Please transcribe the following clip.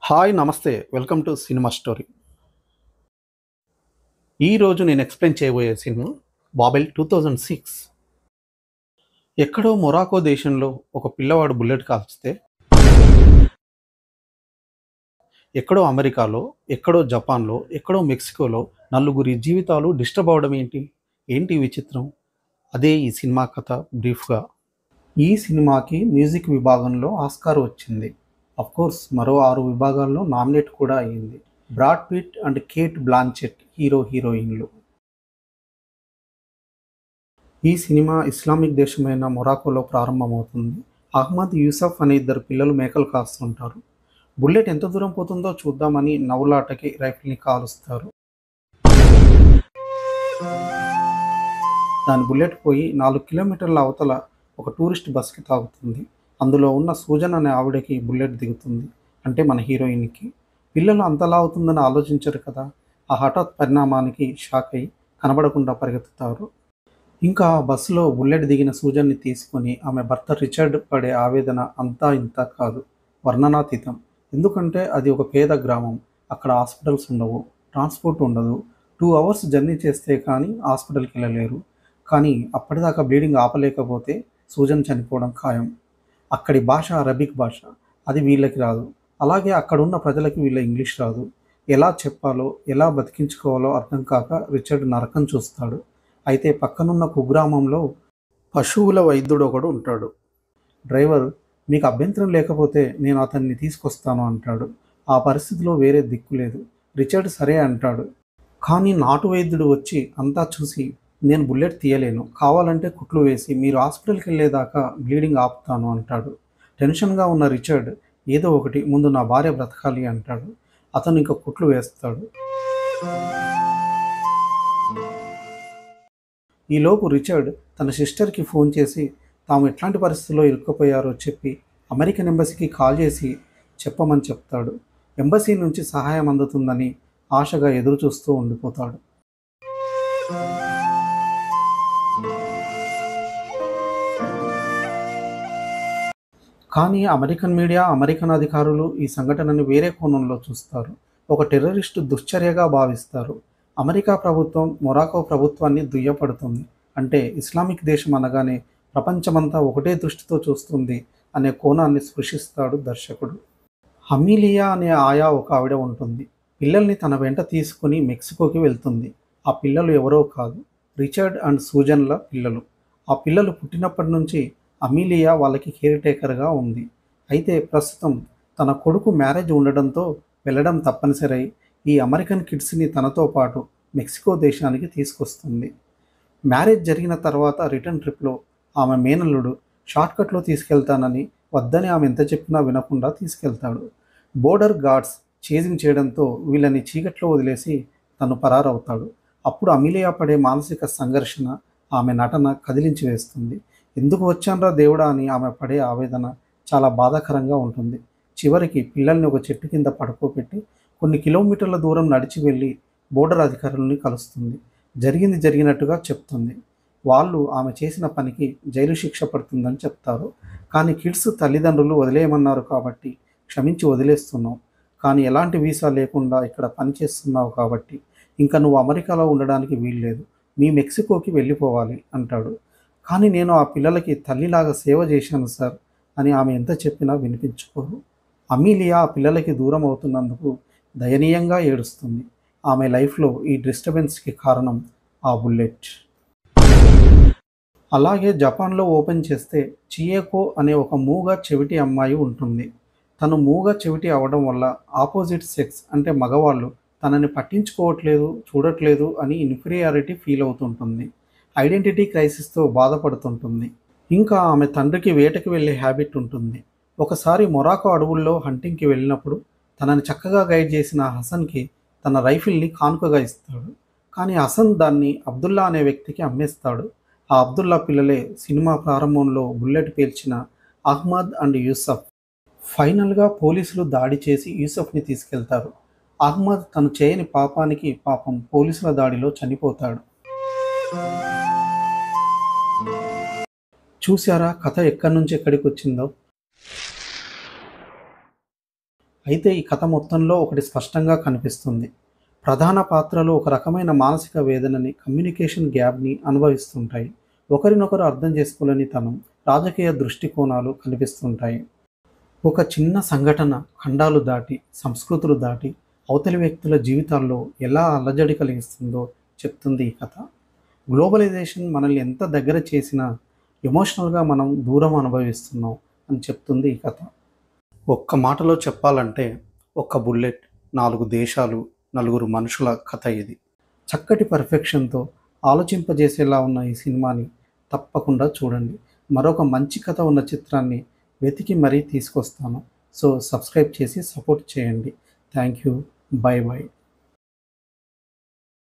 Hi నమస్తే welcome to cinema story. ఈరోజు నేను ఎక్స్ప్లెయిన్ చేయబోయే సినిమా బాబెల్ 2006. ఎక్కడో మొరాకో దేశంలో ఒక పిల్లవాడు బుల్లెట్ కాల్చితే, ఎక్కడో అమెరికాలో, ఎక్కడో జపాన్లో, ఎక్కడో మెక్సికోలో నలుగురి జీవితాలు డిస్టర్బ్ అవడం ఏంటి ఏంటి విచిత్రం? అదే ఈ సినిమా కథ బ్రీఫ్గా. ఈ సినిమాకి మ్యూజిక్ విభాగంలో ఆస్కార్ వచ్చింది. కోర్స్ మరో 6 విభాగాల్లో నామినేట్ కూడా అయ్యింది. Brad Pitt and Kate Blanchett హీరోయిన్లు. ఈ సినిమా ఇస్లామిక్ దేశమైన మొరాకోలో ప్రారంభమవుతుంది. అహ్మద్ యూసఫ్ అనే ఇద్దరు పిల్లలు మేకలు కాస్తుంటారు. బుల్లెట్ ఎంత దూరం పోతుందో చూద్దామని నవ్వులాటకి రైఫిల్ని కాలుస్తారు. దాని బుల్లెట్ పోయి 4 కిలోమీటర్ల అవతల ఒక టూరిస్ట్ బస్కి తాగుతుంది. అందులో ఉన్న సూజన్ అనే ఆవిడకి బుల్లెట్ దిగుతుంది. అంటే మన హీరోయిన్కి. పిల్లలు అంతలా అవుతుందని ఆలోచించరు కదా. ఆ హఠాత్ పరిణామానికి షాక్ అయి కనబడకుండా పరిగెత్తుతారు. ఇంకా ఆ బస్సులో బుల్లెట్ దిగిన సూజన్ని తీసుకొని ఆమె భర్త రిచర్డ్ పడే ఆవేదన అంతా ఇంత కాదు, వర్ణనాతీతం. ఎందుకంటే అది ఒక పేద గ్రామం. అక్కడ హాస్పిటల్స్ ఉండవు, ట్రాన్స్పోర్ట్ ఉండదు. 2 అవర్స్ జర్నీ చేస్తే కానీ హాస్పిటల్కి వెళ్ళలేరు. కానీ అప్పటిదాకా బ్లీడింగ్ ఆపలేకపోతే సూజన్ చనిపోవడం ఖాయం. అక్కడి భాష అరబిక్ భాష. అది వీళ్ళకి రాదు. అలాగే అక్కడున్న ప్రజలకి వీళ్ళ ఇంగ్లీష్ రాదు. ఎలా చెప్పాలో, ఎలా బతికించుకోవాలో అర్థం కాక రిచర్డ్ నరకం చూస్తాడు. అయితే పక్కనున్న కుగ్రామంలో పశువుల వైద్యుడు ఒకడు ఉంటాడు. డ్రైవర్, మీకు అభ్యంతరం లేకపోతే నేను అతన్ని తీసుకొస్తాను అంటాడు. ఆ పరిస్థితిలో వేరే దిక్కు లేదు. రిచర్డ్ సరే అంటాడు. కానీ నాటు వైద్యుడు వచ్చి అంతా చూసి, నేను బుల్లెట్ తీయలేను, కావాలంటే కుట్లు వేసి మీరు హాస్పిటల్కి వెళ్ళేదాకా బ్లీడింగ్ ఆపుతాను అంటాడు. టెన్షన్గా ఉన్న రిచర్డ్, ఏదో ఒకటి, ముందు నా భార్య బ్రతకాలి అంటాడు. అతను ఇంకా కుట్లు వేస్తాడు. ఈలోపు రిచర్డ్ తన సిస్టర్కి ఫోన్ చేసి తాము ఎట్లాంటి పరిస్థితుల్లో ఇరుక్కుపోయారో చెప్పి అమెరికన్ ఎంబసీకి కాల్ చేసి చెప్పమని చెప్తాడు. ఎంబసీ నుంచి సహాయం అందుతుందని ఆశగా ఎదురు చూస్తూ ఉండిపోతాడు. కానీ అమెరికన్ మీడియా, అమెరికన్ అధికారులు ఈ సంఘటనని వేరే కోణంలో చూస్తారు. ఒక టెర్రరిస్టు దుశ్చర్యగా భావిస్తారు. అమెరికా ప్రభుత్వం మొరాకో ప్రభుత్వాన్ని దుయ్యపడుతుంది. అంటే ఇస్లామిక్ దేశం అనగానే ప్రపంచమంతా ఒకటే దృష్టితో చూస్తుంది అనే కోణాన్ని స్పృశిస్తాడు దర్శకుడు. హమీలియా అనే ఆయా ఒక ఆవిడ ఉంటుంది. పిల్లల్ని తన వెంట తీసుకుని మెక్సికోకి వెళ్తుంది. ఆ పిల్లలు ఎవరో కాదు, రిచర్డ్ అండ్ సూజన్ల పిల్లలు. ఆ పిల్లలు పుట్టినప్పటి నుంచి అమీలియా వాళ్ళకి కేర్ టేకర్గా ఉంది. అయితే ప్రస్తుతం తన కొడుకు మ్యారేజ్ ఉండడంతో వెళ్ళడం తప్పనిసరి. ఈ అమెరికన్ కిడ్స్ని తనతో పాటు మెక్సికో దేశానికి తీసుకొస్తుంది. మ్యారేజ్ జరిగిన తర్వాత రిటర్న్ ట్రిప్లో ఆమె మేనల్లుడు షార్ట్కట్లో తీసుకెళ్తానని వద్దని ఆమె ఎంత చెప్పినా వినకుండా తీసుకెళ్తాడు. బోర్డర్ గార్డ్స్ చేజింగ్ చేయడంతో వీళ్ళని చీకట్లో వదిలేసి తను పరారవుతాడు. అప్పుడు అమీలియా పడే మానసిక సంఘర్షణ ఆమె నటన కదిలించి వేస్తుంది. ఎందుకు వచ్చాన్రా దేవుడా అని ఆమె పడే ఆవేదన చాలా బాధాకరంగా ఉంటుంది. చివరికి పిల్లల్ని ఒక చెట్టు కింద పడుకోబెట్టి కొన్ని కిలోమీటర్ల దూరం నడిచి వెళ్ళి బోర్డర్ అధికారులని కలుస్తుంది. జరిగింది జరిగినట్టుగా చెప్తుంది. వాళ్ళు ఆమె చేసిన పనికి జైలు శిక్ష పడుతుందని చెప్తారు. కానీ కిడ్స్ తల్లిదండ్రులు వదిలేయమన్నారు కాబట్టి క్షమించి వదిలేస్తున్నావు. కానీ ఎలాంటి వీసా లేకుండా ఇక్కడ పనిచేస్తున్నావు కాబట్టి ఇంకా నువ్వు అమెరికాలో ఉండడానికి వీల్లేదు, మీ మెక్సికోకి వెళ్ళిపోవాలి అంటాడు. కానీ నేను ఆ పిల్లలకి తల్లిలాగా సేవ చేశాను సార్ అని ఆమె ఎంత చెప్పినా వినిపించుకోరు. అమీలియా ఆ పిల్లలకి దూరం అవుతున్నందుకు దయనీయంగా ఏడుస్తుంది. ఆమె లైఫ్లో ఈ డిస్టర్బెన్స్కి కారణం ఆ బుల్లెట్. అలాగే జపాన్లో ఓపెన్ చేస్తే చియేకో అనే ఒక మూగ చెవిటి అమ్మాయి ఉంటుంది. తను మూగ చెవిటి అవడం వల్ల ఆపోజిట్ సెక్స్ అంటే మగవాళ్ళు తనని పట్టించుకోవట్లేదు, చూడట్లేదు అని ఇన్ఫీరియారిటీ ఫీల్ అవుతుంటుంది. ఐడెంటిటీ క్రైసిస్తో బాధపడుతుంటుంది. ఇంకా ఆమె తండ్రికి వేటకి వెళ్ళే హ్యాబిట్ ఉంటుంది. ఒకసారి మొరాకో అడవుల్లో హంటింగ్కి వెళ్ళినప్పుడు తనని చక్కగా గైడ్ చేసిన హసన్కి తన రైఫిల్ని కానుకగా ఇస్తాడు. కానీ హసన్ దాన్ని అబ్దుల్లా అనే వ్యక్తికి అమ్మేస్తాడు. ఆ అబ్దుల్లా పిల్లలే సినిమా ప్రారంభంలో బుల్లెట్ పేల్చిన అహ్మద్ అండ్ యూసఫ్. ఫైనల్గా పోలీసులు దాడి చేసి యూసఫ్ని తీసుకెళ్తారు. అహ్మద్ తను చేయని పాపానికి పాపం పోలీసుల దాడిలో చనిపోతాడు. చూసారా కథ ఎక్కడి నుంచి ఎక్కడికి వచ్చిందో? అయితే ఈ కథ మొత్తంలో ఒకటి స్పష్టంగా కనిపిస్తుంది. ప్రధాన పాత్రలు ఒక రకమైన మానసిక వేదనని, కమ్యూనికేషన్ గ్యాప్‌ని అనుభవిస్తుంటాయి. ఒకరినొకరు అర్థం చేసుకోలేని తనం, రాజకీయ దృష్టికోణాలు కనిపిస్తుంటాయి. ఒక చిన్న సంఘటన ఖండాలు దాటి, సంస్కృతులు దాటి, అవతలి వ్యక్తుల జీవితాల్లో ఎలా అలజడి కలిగిస్తుందో చెప్తుంది ఈ కథ. గ్లోబలైజేషన్ మనల్ని ఎంత దగ్గర చేసినా ఎమోషనల్‌గా మనం దూరం అనుభవిస్తున్నాం అని చెప్తుంది ఈ కథ. ఒక్క మాటలో చెప్పాలంటే, ఒక్క బుల్లెట్, 4 దేశాలు, నలుగురు మనుషుల కథ ఇది. చక్కటి పర్ఫెక్షన్‌తో ఆలోచింపజేసేలా ఉన్న ఈ సినిమాని తప్పకుండా చూడండి. మరొక మంచి కథ ఉన్న చిత్రాన్ని వెతికి మరీ తీసుకొస్తాను. సో, సబ్స్క్రైబ్ చేసి సపోర్ట్ చేయండి. Thank you. By by.